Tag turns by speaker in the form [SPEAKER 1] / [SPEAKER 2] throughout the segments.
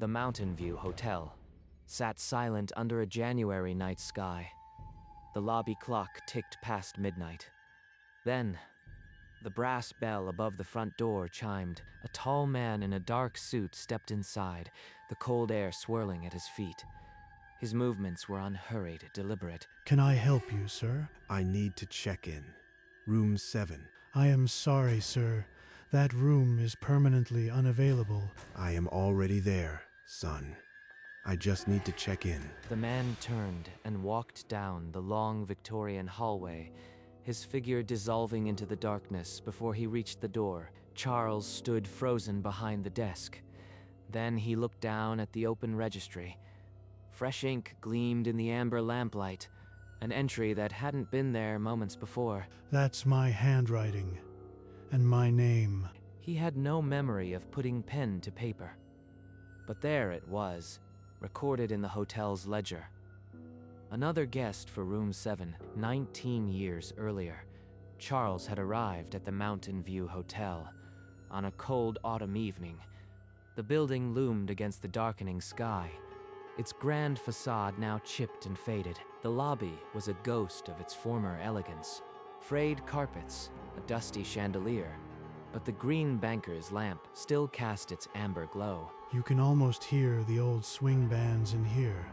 [SPEAKER 1] The Mountain View Hotel sat silent under a January night sky. The lobby clock ticked past midnight. Then, the brass bell above the front door chimed. A tall man in a dark suit stepped inside, the cold air swirling at his feet. His movements were unhurried, deliberate.
[SPEAKER 2] Can I help you, sir?
[SPEAKER 3] I need to check in. Room 7.
[SPEAKER 2] I am sorry, sir. That room is permanently unavailable.
[SPEAKER 3] I am already there, son. I just need to check in.
[SPEAKER 1] The man turned and walked down the long Victorian hallway, his figure dissolving into the darkness before he reached the door. Charles stood frozen behind the desk. Then he looked down at the open registry. Fresh ink gleamed in the amber lamplight, an entry that hadn't been there moments before.
[SPEAKER 2] That's my handwriting. And my name.
[SPEAKER 1] He had no memory of putting pen to paper. But there it was, recorded in the hotel's ledger. Another guest for room 7, 19 years earlier. Charles had arrived at the Mountain View Hotel on a cold autumn evening. The building loomed against the darkening sky, its grand facade now chipped and faded. The lobby was a ghost of its former elegance. Frayed carpets, a dusty chandelier, but the green banker's lamp still cast its amber glow.
[SPEAKER 2] You can almost hear the old swing bands in here.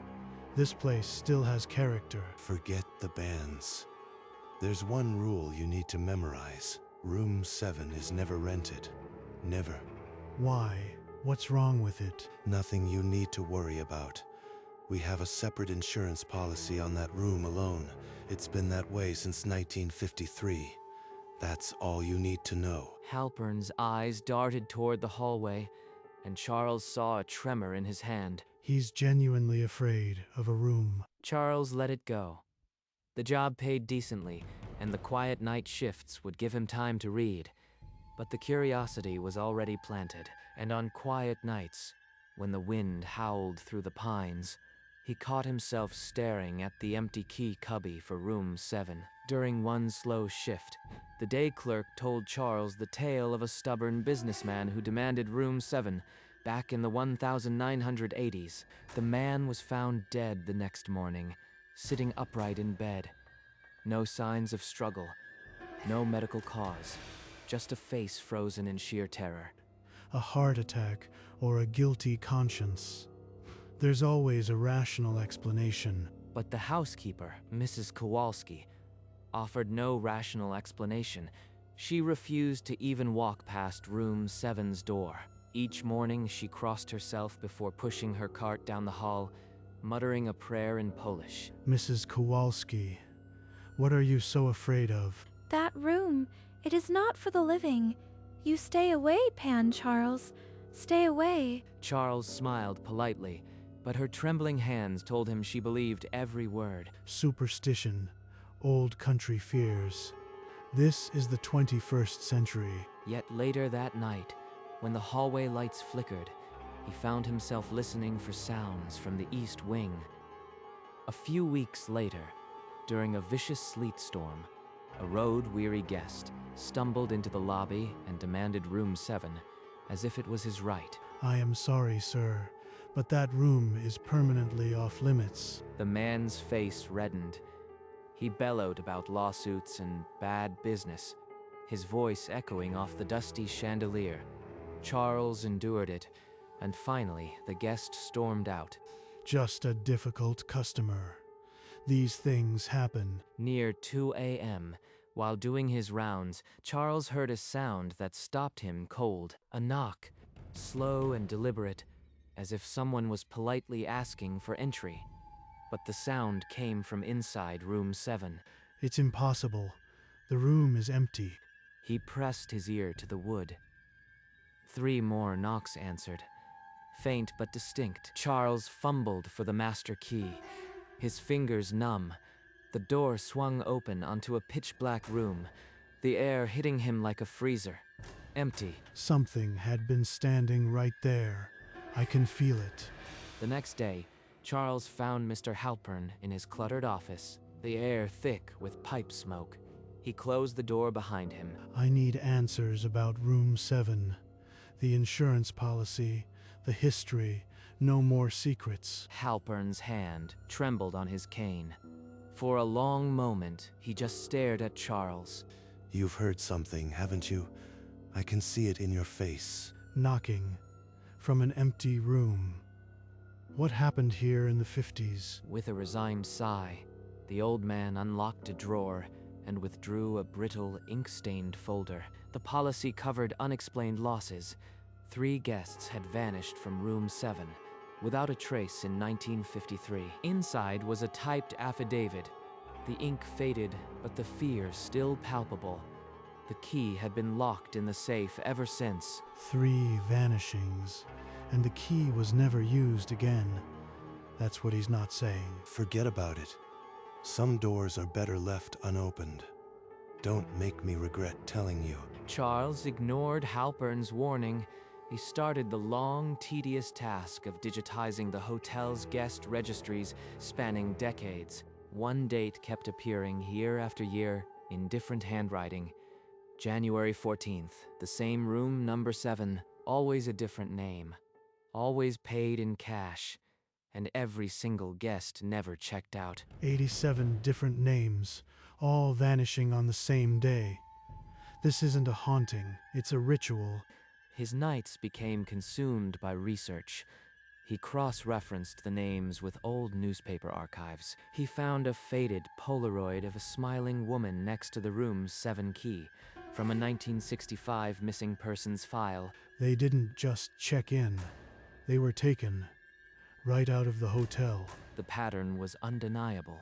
[SPEAKER 2] This place still has character.
[SPEAKER 4] Forget the bands. There's one rule you need to memorize. Room 7 is never rented. Never.
[SPEAKER 2] Why? What's wrong with it?
[SPEAKER 4] Nothing you need to worry about. We have a separate insurance policy on that room alone. It's been that way since 1953. That's all you need to know.
[SPEAKER 1] Halpern's eyes darted toward the hallway, and Charles saw a tremor in his hand.
[SPEAKER 2] He's genuinely afraid of a room.
[SPEAKER 1] Charles let it go. The job paid decently, and the quiet night shifts would give him time to read. But the curiosity was already planted, and on quiet nights, when the wind howled through the pines, he caught himself staring at the empty key cubby for room 7. During one slow shift, the day clerk told Charles the tale of a stubborn businessman who demanded room 7 back in the 1980s. The man was found dead the next morning, sitting upright in bed. No signs of struggle, no medical cause, just a face frozen in sheer terror.
[SPEAKER 2] A heart attack or a guilty conscience. There's always a rational explanation.
[SPEAKER 1] But the housekeeper, Mrs. Kowalski, offered no rational explanation. She refused to even walk past room 7's door. Each morning she crossed herself before pushing her cart down the hall, muttering a prayer in Polish.
[SPEAKER 2] Mrs. Kowalski, what are you so afraid of?
[SPEAKER 5] That room, it is not for the living. You stay away, Pan Charles. Stay away.
[SPEAKER 1] Charles smiled politely, but her trembling hands told him she believed every word.
[SPEAKER 2] Superstition, old country fears. This is the 21st century.
[SPEAKER 1] Yet later that night, when the hallway lights flickered, he found himself listening for sounds from the east wing. A few weeks later, during a vicious sleet storm, a road-weary guest stumbled into the lobby and demanded room 7, as if it was his right.
[SPEAKER 2] I am sorry, sir, but that room is permanently off limits.
[SPEAKER 1] The man's face reddened. He bellowed about lawsuits and bad business, his voice echoing off the dusty chandelier. Charles endured it, and finally the guest stormed out.
[SPEAKER 2] Just a difficult customer. These things happen.
[SPEAKER 1] Near 2 a.m., while doing his rounds, Charles heard a sound that stopped him cold. A knock, slow and deliberate, as if someone was politely asking for entry. But the sound came from inside room 7.
[SPEAKER 2] It's impossible. The room is empty.
[SPEAKER 1] He pressed his ear to the wood. 3 more knocks answered, faint but distinct. Charles fumbled for the master key, his fingers numb. The door swung open onto a pitch-black room, the air hitting him like a freezer. Empty.
[SPEAKER 2] Something had been standing right there. I can feel it.
[SPEAKER 1] The next day, Charles found Mr. Halpern in his cluttered office, the air thick with pipe smoke. He closed the door behind him.
[SPEAKER 2] I need answers about room 7. The insurance policy, the history, No more secrets.
[SPEAKER 1] Halpern's hand trembled on his cane. For a long moment, he just stared at Charles.
[SPEAKER 4] You've heard something, haven't you? I can see it in your face.
[SPEAKER 2] Knocking from an empty room. What happened here in the 50s?
[SPEAKER 1] With a resigned sigh, the old man unlocked a drawer and withdrew a brittle, ink-stained folder. The policy covered unexplained losses. 3 guests had vanished from room 7, without a trace in 1953. Inside was a typed affidavit. The ink faded, but the fear still palpable. The key had been locked in the safe ever since.
[SPEAKER 2] 3 vanishings, and the key was never used again. That's what he's not saying.
[SPEAKER 4] Forget about it. Some doors are better left unopened. Don't make me regret telling you.
[SPEAKER 1] Charles ignored Halpern's warning. He started the long, tedious task of digitizing the hotel's guest registries spanning decades. One date kept appearing year after year in different handwriting. January 14th, the same room, number 7, always a different name. Always paid in cash, and every single guest never checked out.
[SPEAKER 2] 87 different names, all vanishing on the same day. This isn't a haunting, it's a ritual.
[SPEAKER 1] His nights became consumed by research. He cross-referenced the names with old newspaper archives. He found a faded Polaroid of a smiling woman next to the room's 7 key from a 1965 missing persons file.
[SPEAKER 2] They didn't just check in, they were taken right out of the hotel.
[SPEAKER 1] The pattern was undeniable.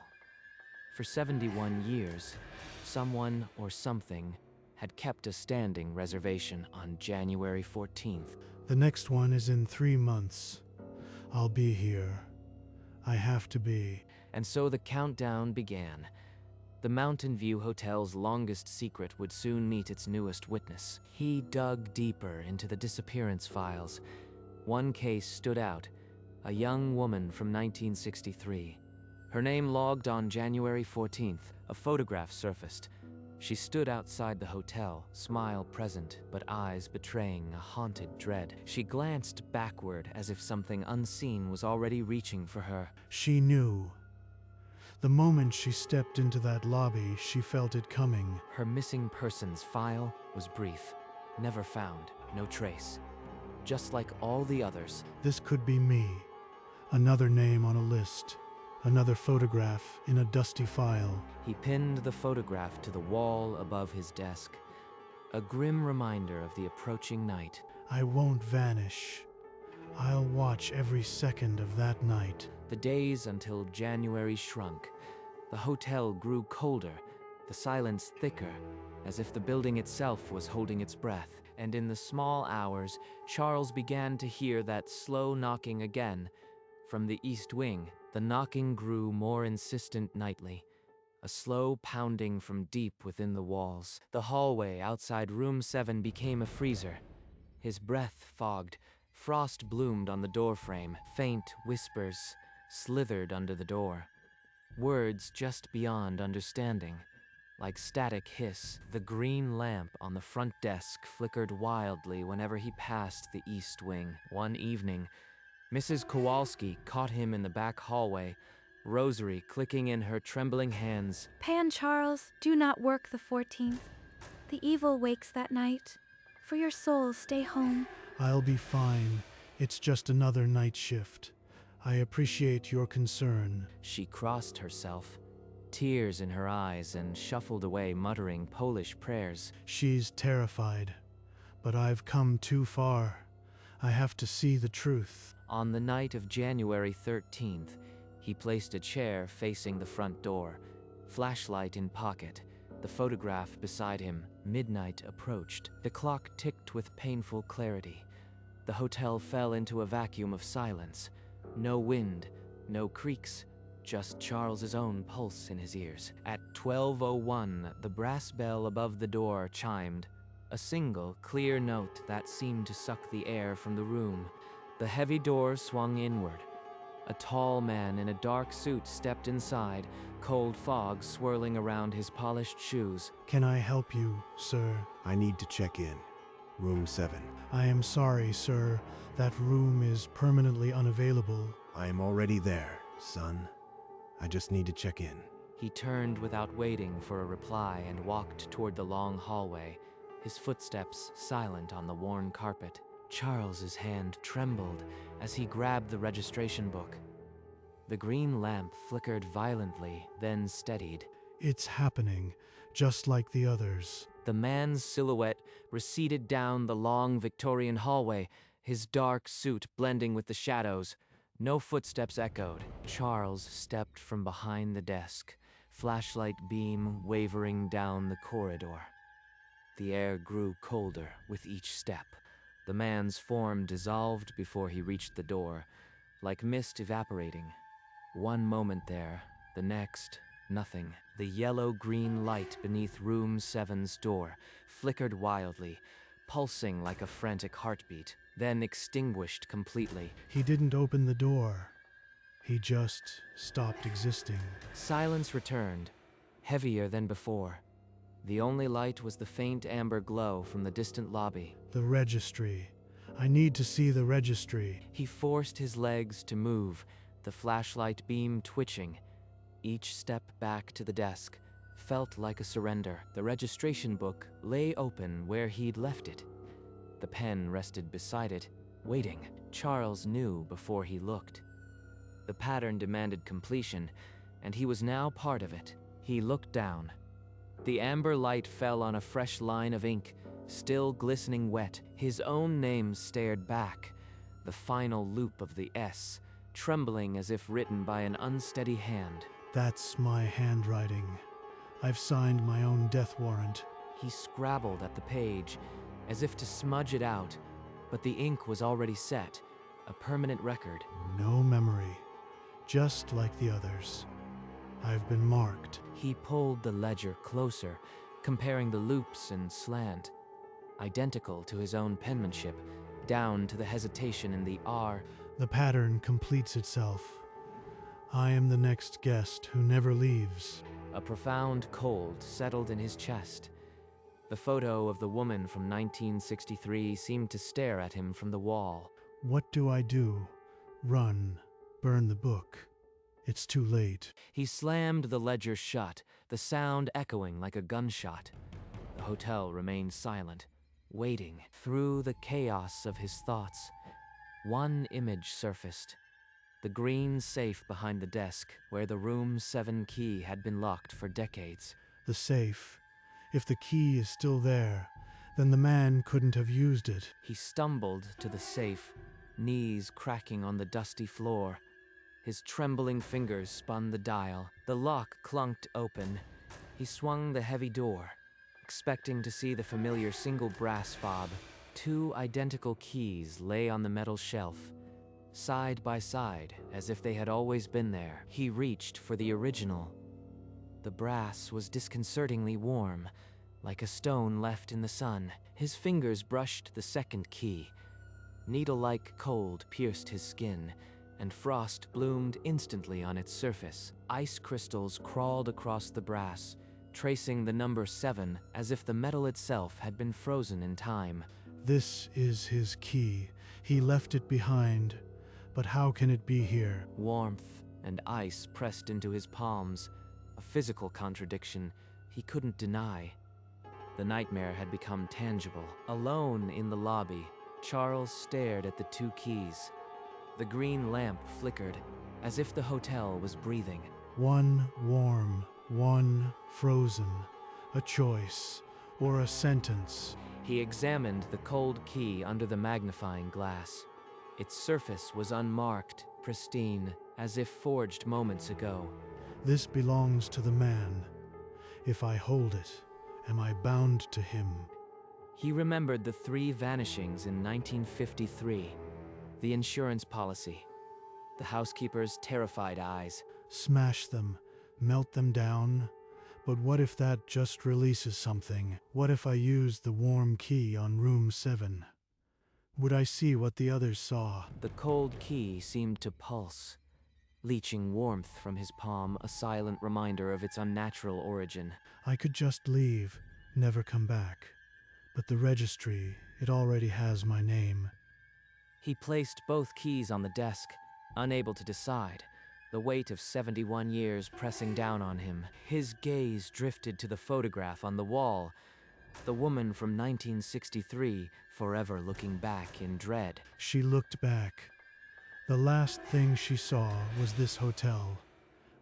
[SPEAKER 1] For 71 years, someone or something had kept a standing reservation on January 14th.
[SPEAKER 2] The next one is in 3 months. I'll be here. I have to be.
[SPEAKER 1] And so the countdown began. The Mountain View Hotel's longest secret would soon meet its newest witness. He dug deeper into the disappearance files. One case stood out, a young woman from 1963. Her name logged on January 14th. A photograph surfaced. She stood outside the hotel, smile present, but eyes betraying a haunted dread. She glanced backward as if something unseen was already reaching for her.
[SPEAKER 2] She knew. The moment she stepped into that lobby, she felt it coming.
[SPEAKER 1] Her missing persons file was brief. Never found, no trace. Just like all the others.
[SPEAKER 2] This could be me. Another name on a list. Another photograph in a dusty file.
[SPEAKER 1] He pinned the photograph to the wall above his desk. A grim reminder of the approaching night.
[SPEAKER 2] I won't vanish. I'll watch every second of that night.
[SPEAKER 1] The days until January shrunk. The hotel grew colder, the silence thicker, as if the building itself was holding its breath. And in the small hours, Charles began to hear that slow knocking again. From the east wing, the knocking grew more insistent nightly, a slow pounding from deep within the walls. The hallway outside room 7 became a freezer. His breath fogged, frost bloomed on the doorframe, faint whispers slithered under the door. Words just beyond understanding. Like static hiss, the green lamp on the front desk flickered wildly whenever he passed the east wing. One evening, Mrs. Kowalski caught him in the back hallway, rosary clicking in her trembling hands.
[SPEAKER 5] Pan Charles, do not work the 14th. The evil wakes that night. For your soul, stay home.
[SPEAKER 2] I'll be fine. It's just another night shift. I appreciate your concern.
[SPEAKER 1] She crossed herself, tears in her eyes, and shuffled away muttering Polish prayers.
[SPEAKER 2] She's terrified, but I've come too far. I have to see the truth.
[SPEAKER 1] On the night of January 13th, he placed a chair facing the front door, flashlight in pocket, the photograph beside him. Midnight approached. The clock ticked with painful clarity. The hotel fell into a vacuum of silence. No wind, no creaks, just Charles's own pulse in his ears. At 12:01, the brass bell above the door chimed, a single, clear note that seemed to suck the air from the room. The heavy door swung inward. A tall man in a dark suit stepped inside, cold fog swirling around his polished shoes.
[SPEAKER 2] Can I help you, sir?
[SPEAKER 3] I need to check in. Room 7.
[SPEAKER 2] I am sorry, sir. That room is permanently unavailable.
[SPEAKER 3] I am already there, son. I just need to check in.
[SPEAKER 1] He turned without waiting for a reply and walked toward the long hallway, his footsteps silent on the worn carpet. Charles's hand trembled as he grabbed the registration book. The green lamp flickered violently, then steadied.
[SPEAKER 2] It's happening, just like the others.
[SPEAKER 1] The man's silhouette receded down the long Victorian hallway, his dark suit blending with the shadows. No footsteps echoed. Charles stepped from behind the desk, flashlight beam wavering down the corridor. The air grew colder with each step. The man's form dissolved before he reached the door, like mist evaporating. One moment there, the next, nothing. The yellow-green light beneath room 7's door flickered wildly, pulsing like a frantic heartbeat, then extinguished completely.
[SPEAKER 2] He didn't open the door. He just stopped existing.
[SPEAKER 1] Silence returned, heavier than before. The only light was the faint amber glow from the distant lobby.
[SPEAKER 2] The registry. I need to see the registry.
[SPEAKER 1] He forced his legs to move, the flashlight beam twitching. Each step back to the desk felt like a surrender. The registration book lay open where he'd left it. The pen rested beside it, waiting. Charles knew before he looked. The pattern demanded completion, and he was now part of it. He looked down. The amber light fell on a fresh line of ink, still glistening wet. His own name stared back, the final loop of the S, trembling as if written by an unsteady hand.
[SPEAKER 2] That's my handwriting. I've signed my own death warrant.
[SPEAKER 1] He scrabbled at the page, as if to smudge it out, but the ink was already set, a permanent record.
[SPEAKER 2] No memory. Just like the others. I've been marked.
[SPEAKER 1] He pulled the ledger closer, comparing the loops and slant, identical to his own penmanship, down to the hesitation in the R.
[SPEAKER 2] The pattern completes itself. I am the next guest who never leaves.
[SPEAKER 1] A profound cold settled in his chest. The photo of the woman from 1963 seemed to stare at him from the wall.
[SPEAKER 2] What do I do? Run. Burn the book. It's too late.
[SPEAKER 1] He slammed the ledger shut, the sound echoing like a gunshot. The hotel remained silent, waiting. Through the chaos of his thoughts, one image surfaced. The green safe behind the desk, where the room 7 key had been locked for decades.
[SPEAKER 2] The safe. If the key is still there, then the man couldn't have used it.
[SPEAKER 1] He stumbled to the safe, knees cracking on the dusty floor. His trembling fingers spun the dial. The lock clunked open. He swung the heavy door, expecting to see the familiar single brass fob. 2 identical keys lay on the metal shelf, side by side, as if they had always been there. He reached for the original. The brass was disconcertingly warm, like a stone left in the sun. His fingers brushed the second key. Needle-like cold pierced his skin, and frost bloomed instantly on its surface. Ice crystals crawled across the brass, tracing the number 7 as if the metal itself had been frozen in time.
[SPEAKER 2] This is his key. He left it behind. But how can it be here?
[SPEAKER 1] Warmth and ice pressed into his palms, a physical contradiction he couldn't deny. The nightmare had become tangible. Alone in the lobby, Charles stared at the 2 keys. The green lamp flickered, as if the hotel was breathing.
[SPEAKER 2] One warm, one frozen. A choice, or a sentence.
[SPEAKER 1] He examined the cold key under the magnifying glass. Its surface was unmarked, pristine, as if forged moments ago.
[SPEAKER 2] This belongs to the man. If I hold it, am I bound to him?
[SPEAKER 1] He remembered the 3 vanishings in 1953. The insurance policy. The housekeeper's terrified eyes.
[SPEAKER 2] Smash them, melt them down. But what if that just releases something? What if I use the warm key on room 7? Would I see what the others saw?
[SPEAKER 1] The cold key seemed to pulse, leaching warmth from his palm, a silent reminder of its unnatural origin.
[SPEAKER 2] I could just leave, never come back. But the registry, it already has my name.
[SPEAKER 1] He placed both keys on the desk, unable to decide, the weight of 71 years pressing down on him. His gaze drifted to the photograph on the wall, the woman from 1963, forever looking back in dread.
[SPEAKER 2] She looked back. The last thing she saw was this hotel.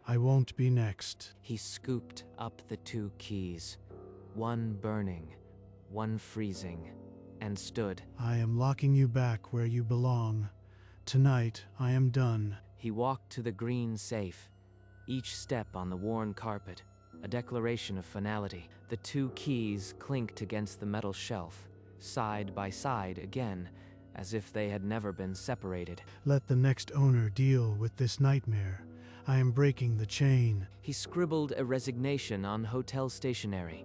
[SPEAKER 2] I won't be next.
[SPEAKER 1] He scooped up the 2 keys, one burning, one freezing, and stood.
[SPEAKER 2] I am locking you back where you belong. Tonight, I am done.
[SPEAKER 1] He walked to the green safe, each step on the worn carpet, a declaration of finality. The 2 keys clinked against the metal shelf, side by side again, as if they had never been separated.
[SPEAKER 2] Let the next owner deal with this nightmare. I am breaking the chain.
[SPEAKER 1] He scribbled a resignation on hotel stationery,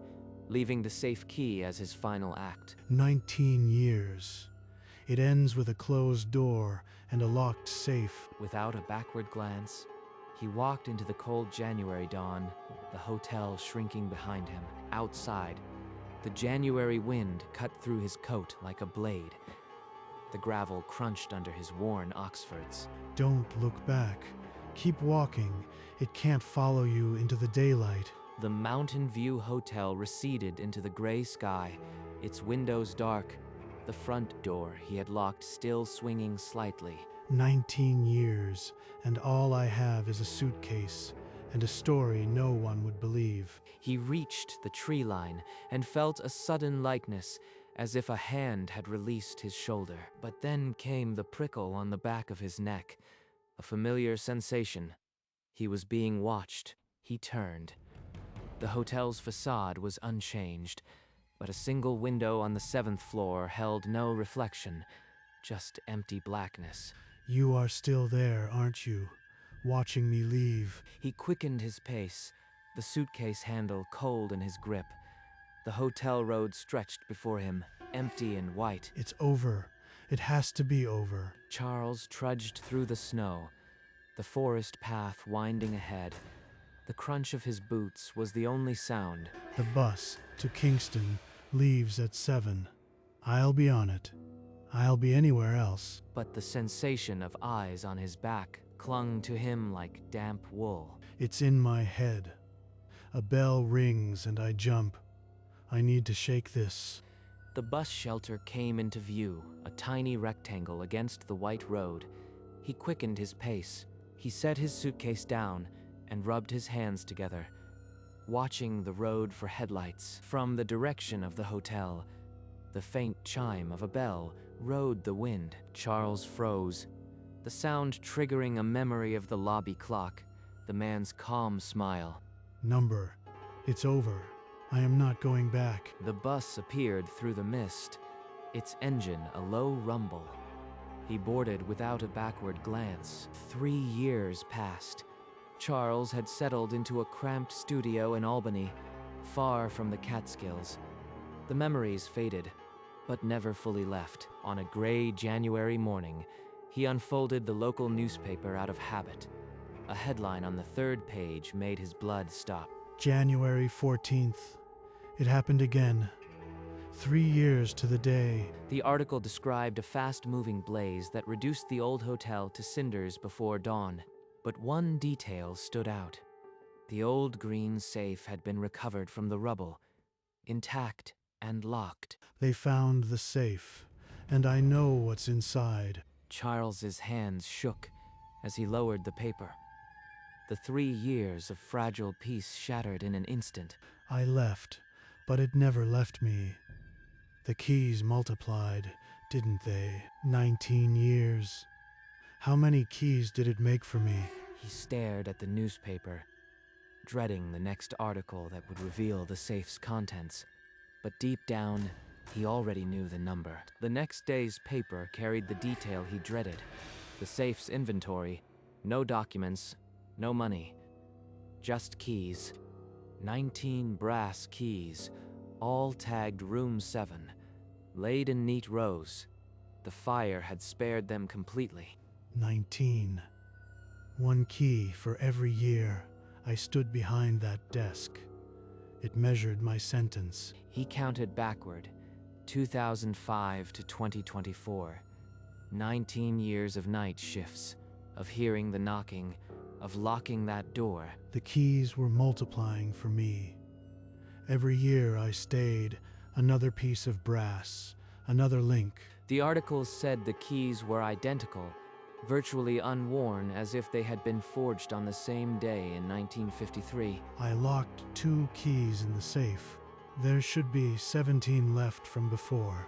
[SPEAKER 1] leaving the safe key as his final act.
[SPEAKER 2] 19 years. It ends with a closed door and a locked safe.
[SPEAKER 1] Without a backward glance, he walked into the cold January dawn, the hotel shrinking behind him. Outside, the January wind cut through his coat like a blade. The gravel crunched under his worn Oxfords.
[SPEAKER 2] Don't look back. Keep walking. It can't follow you into the daylight.
[SPEAKER 1] The Mountain View Hotel receded into the gray sky, its windows dark, the front door he had locked still swinging slightly.
[SPEAKER 2] 19 years, and all I have is a suitcase, and a story no one would believe.
[SPEAKER 1] He reached the tree line and felt a sudden lightness, as if a hand had released his shoulder. But then came the prickle on the back of his neck, a familiar sensation. He was being watched. He turned. The hotel's facade was unchanged, but a single window on the 7th floor held no reflection, just empty blackness.
[SPEAKER 2] You are still there, aren't you? Watching me leave.
[SPEAKER 1] He quickened his pace, the suitcase handle cold in his grip. The hotel road stretched before him, empty and white.
[SPEAKER 2] It's over. It has to be over.
[SPEAKER 1] Charles trudged through the snow, the forest path winding ahead. The crunch of his boots was the only sound.
[SPEAKER 2] The bus to Kingston leaves at 7. I'll be on it. I'll be anywhere else.
[SPEAKER 1] But the sensation of eyes on his back clung to him like damp wool.
[SPEAKER 2] It's in my head. A bell rings and I jump. I need to shake this.
[SPEAKER 1] The bus shelter came into view, a tiny rectangle against the white road. He quickened his pace. He set his suitcase down and rubbed his hands together, watching the road for headlights. From the direction of the hotel, the faint chime of a bell rode the wind. Charles froze, the sound triggering a memory of the lobby clock, the man's calm smile.
[SPEAKER 2] Number. It's over. I am not going back.
[SPEAKER 1] The bus appeared through the mist, its engine a low rumble. He boarded without a backward glance. 3 years passed. Charles had settled into a cramped studio in Albany, far from the Catskills. The memories faded, but never fully left. On a gray January morning, he unfolded the local newspaper out of habit. A headline on the 3rd page made his blood stop.
[SPEAKER 2] January 14th. It happened again. 3 years to the day.
[SPEAKER 1] The article described a fast-moving blaze that reduced the old hotel to cinders before dawn. But one detail stood out. The old green safe had been recovered from the rubble, intact and locked.
[SPEAKER 2] They found the safe, and I know what's inside.
[SPEAKER 1] Charles's hands shook as he lowered the paper. The 3 years of fragile peace shattered in an instant.
[SPEAKER 2] I left, but it never left me. The keys multiplied, didn't they? 19 years. How many keys did it make for me?
[SPEAKER 1] He stared at the newspaper, dreading the next article that would reveal the safe's contents. But deep down, he already knew the number. The next day's paper carried the detail he dreaded. The safe's inventory, no documents, no money, just keys. 19 brass keys, all tagged Room 7, laid in neat rows. The fire had spared them completely.
[SPEAKER 2] 19. 1 key for every year I stood behind that desk. It measured my sentence.
[SPEAKER 1] He counted backward, 2005 to 2024. 19 years of night shifts, of hearing the knocking, of locking that door.
[SPEAKER 2] The keys were multiplying for me. Every year I stayed, another piece of brass, another link.
[SPEAKER 1] The articles said the keys were identical, virtually unworn, as if they had been forged on the same day in 1953.
[SPEAKER 2] I locked 2 keys in the safe. There should be 17 left from before,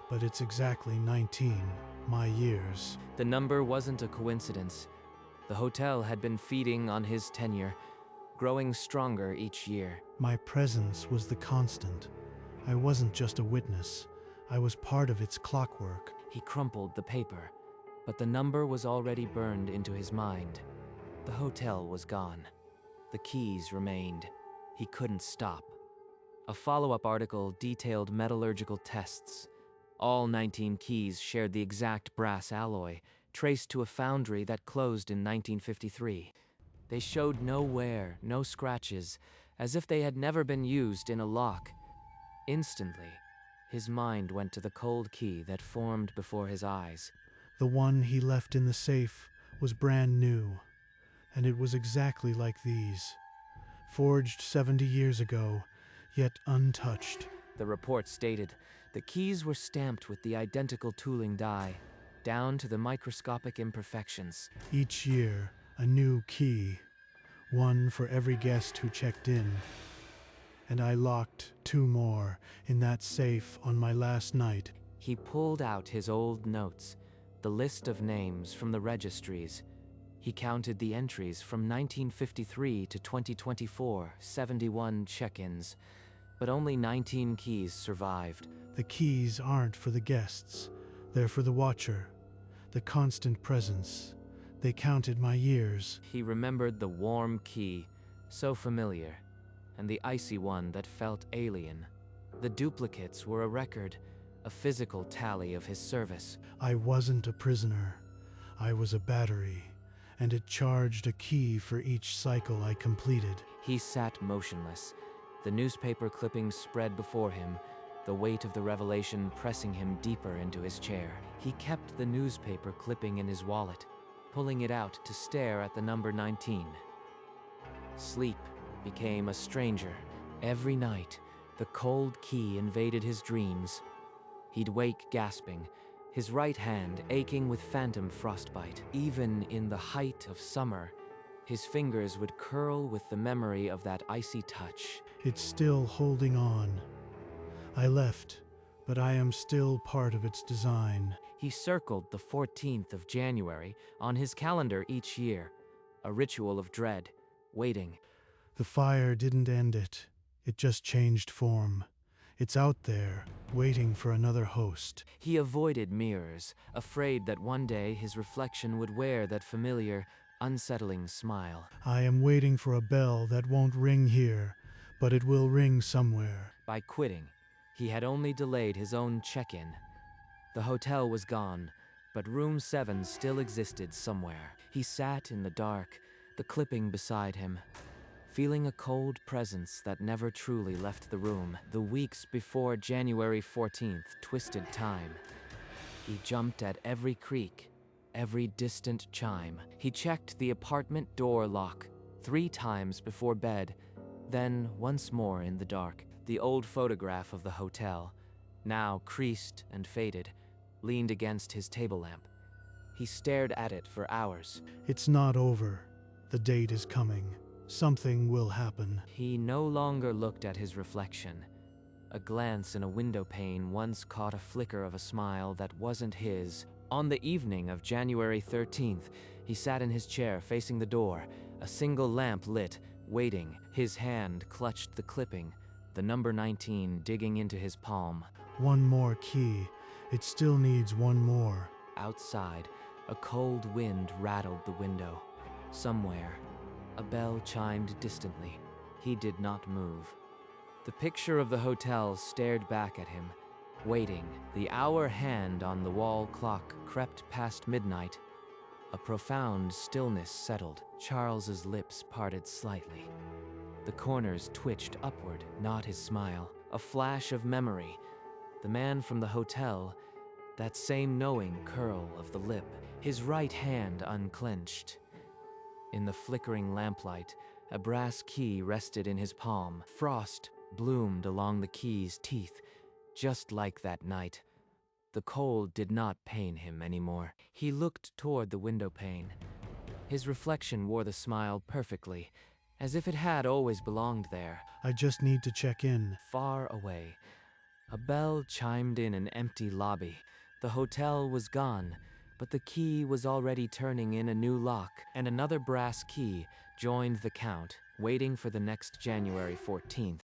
[SPEAKER 2] but it's exactly 19, my years.
[SPEAKER 1] The number wasn't a coincidence. The hotel had been feeding on his tenure, growing stronger each year.
[SPEAKER 2] My presence was the constant. I wasn't just a witness. I was part of its clockwork.
[SPEAKER 1] He crumpled the paper, but the number was already burned into his mind. The hotel was gone. The keys remained. He couldn't stop. A follow-up article detailed metallurgical tests. All 19 keys shared the exact brass alloy, traced to a foundry that closed in 1953. They showed no wear, no scratches, as if they had never been used in a lock. Instantly, his mind went to the cold key that formed before his eyes.
[SPEAKER 2] The one he left in the safe was brand new, and it was exactly like these. Forged 70 years ago, yet untouched.
[SPEAKER 1] The report stated the keys were stamped with the identical tooling die, down to the microscopic imperfections.
[SPEAKER 2] Each year, a new key, one for every guest who checked in. And I locked 2 more in that safe on my last night.
[SPEAKER 1] He pulled out his old notes, the list of names from the registries. He counted the entries from 1953 to 2024, 71 check-ins, but only 19 keys survived.
[SPEAKER 2] The keys aren't for the guests. They're for the watcher, the constant presence. They counted my years.
[SPEAKER 1] He remembered the warm key, so familiar, and the icy one that felt alien. The duplicates were a record, a physical tally of his service.
[SPEAKER 2] I wasn't a prisoner. I was a battery, and it charged a key for each cycle I completed.
[SPEAKER 1] He sat motionless, the newspaper clippings spread before him, the weight of the revelation pressing him deeper into his chair. He kept the newspaper clipping in his wallet, pulling it out to stare at the number 19. Sleep became a stranger. Every night, the cold key invaded his dreams. He'd wake gasping, his right hand aching with phantom frostbite. Even in the height of summer, his fingers would curl with the memory of that icy touch.
[SPEAKER 2] It's still holding on. I left, but I am still part of its design.
[SPEAKER 1] He circled the 14th of January on his calendar each year, a ritual of dread, waiting.
[SPEAKER 2] The fire didn't end it. It just changed form. It's out there, waiting for another host.
[SPEAKER 1] He avoided mirrors, afraid that one day his reflection would wear that familiar, unsettling smile.
[SPEAKER 2] I am waiting for a bell that won't ring here, but it will ring somewhere.
[SPEAKER 1] By quitting, he had only delayed his own check-in. The hotel was gone, but room 7 still existed somewhere. He sat in the dark, the clipping beside him, feeling a cold presence that never truly left the room. The weeks before January 14th twisted time. He jumped at every creak, every distant chime. He checked the apartment door lock 3 times before bed, then once more in the dark. The old photograph of the hotel, now creased and faded, leaned against his table lamp. He stared at it for hours.
[SPEAKER 2] It's not over. The date is coming. Something will happen.
[SPEAKER 1] He no longer looked at his reflection. A glance in a window pane once caught a flicker of a smile that wasn't his. On the evening of January 13th, he sat in his chair facing the door, a single lamp lit, waiting. His hand clutched the clipping, the number 19 digging into his palm.
[SPEAKER 2] One more key. It still needs one more.
[SPEAKER 1] Outside, a cold wind rattled the window. Somewhere, a bell chimed distantly. He did not move. The picture of the hotel stared back at him, waiting. The hour hand on the wall clock crept past midnight. A profound stillness settled. Charles's lips parted slightly. The corners twitched upward, not his smile. A flash of memory. The man from the hotel, that same knowing curl of the lip, his right hand unclenched. In the flickering lamplight, a brass key rested in his palm. Frost bloomed along the key's teeth, just like that night. The cold did not pain him anymore. He looked toward the window pane. His reflection wore the smile perfectly, as if it had always belonged there.
[SPEAKER 2] I just need to check in.
[SPEAKER 1] Far away, a bell chimed in an empty lobby. The hotel was gone, but the key was already turning in a new lock, and another brass key joined the count, waiting for the next January 14th.